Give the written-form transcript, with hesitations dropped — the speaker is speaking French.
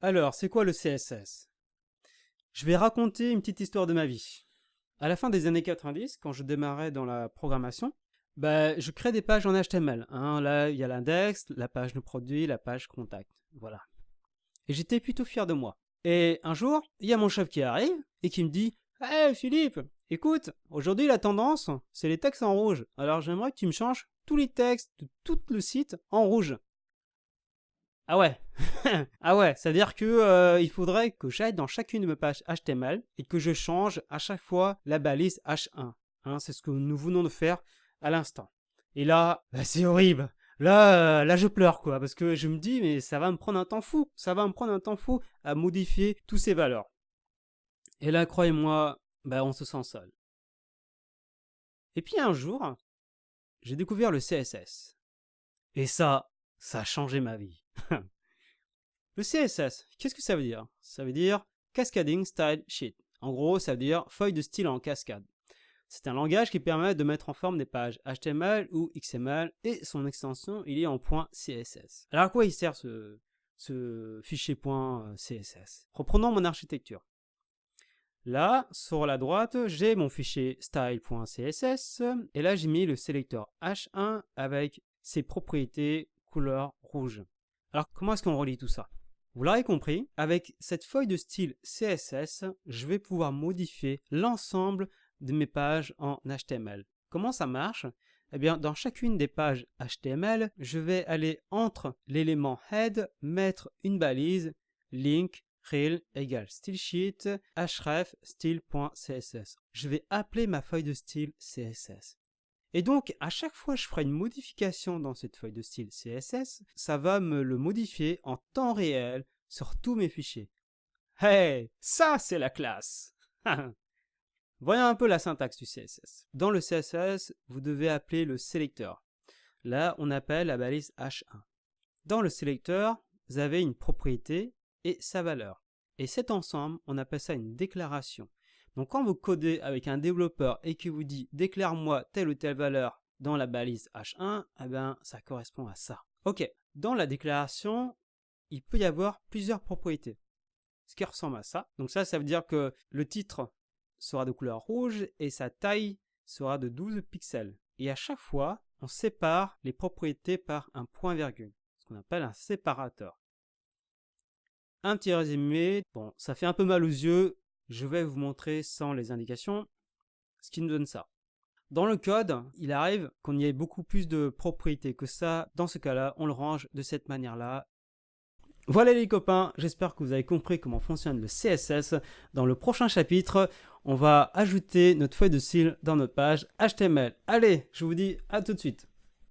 Alors, c'est quoi le CSS? Je vais raconter une petite histoire de ma vie. À la fin des années 90, quand je démarrais dans la programmation, je crée des pages en HTML. Là, il y a l'index, la page de produit, la page contact. Voilà. Et j'étais plutôt fier de moi. Et un jour, il y a mon chef qui arrive et qui me dit « Hey Philippe, écoute, aujourd'hui la tendance, c'est les textes en rouge. Alors j'aimerais que tu me changes tous les textes de tout le site en rouge. » Ah ouais, ah ouais, c'est-à-dire que il faudrait que j'aille dans chacune de mes pages HTML et que je change à chaque fois la balise H1. C'est ce que nous venons de faire à l'instant. Et là, c'est horrible. Là, je pleure quoi, parce que je me dis mais ça va me prendre un temps fou, à modifier toutes ces valeurs. Et là, croyez-moi, on se sent seul. Et puis un jour, j'ai découvert le CSS. Et ça a changé ma vie. Le CSS, qu'est-ce que ça veut dire? Ça veut dire Cascading Style Sheet. En gros, ça veut dire feuille de style en cascade. C'est un langage qui permet de mettre en forme des pages HTML ou XML et son extension, il est en .css. Alors à quoi il sert ce fichier .css? Reprenons mon architecture. Là, sur la droite, j'ai mon fichier style.css et là, j'ai mis le sélecteur H1 avec ses propriétés couleur rouge. Alors, comment est-ce qu'on relie tout ça? Vous l'aurez compris, avec cette feuille de style CSS, je vais pouvoir modifier l'ensemble de mes pages en HTML. Comment ça marche? Eh bien, dans chacune des pages HTML, je vais aller entre l'élément head, mettre une balise, link, rel égale stylesheet, href style.css. Je vais appeler ma feuille de style CSS. Et donc, à chaque fois que je ferai une modification dans cette feuille de style CSS, ça va me le modifier en temps réel sur tous mes fichiers. Hey, ça c'est la classe! Voyons un peu la syntaxe du CSS. Dans le CSS, vous devez appeler le sélecteur. Là, on appelle la balise H1. Dans le sélecteur, vous avez une propriété et sa valeur. Et cet ensemble, on appelle ça une déclaration. Donc quand vous codez avec un développeur et qu'il vous dit « déclare-moi telle ou telle valeur dans la balise H1 », ça correspond à ça. Ok, dans la déclaration, il peut y avoir plusieurs propriétés, ce qui ressemble à ça. Donc ça veut dire que le titre sera de couleur rouge et sa taille sera de 12 pixels. Et à chaque fois, on sépare les propriétés par un point-virgule, ce qu'on appelle un séparateur. Un petit résumé, bon, ça fait un peu mal aux yeux, je vais vous montrer sans les indications ce qui nous donne ça. Dans le code, il arrive qu'on y ait beaucoup plus de propriétés que ça. Dans ce cas-là, on le range de cette manière-là. Voilà les copains, j'espère que vous avez compris comment fonctionne le CSS. Dans le prochain chapitre, on va ajouter notre feuille de style dans notre page HTML. Allez, je vous dis à tout de suite.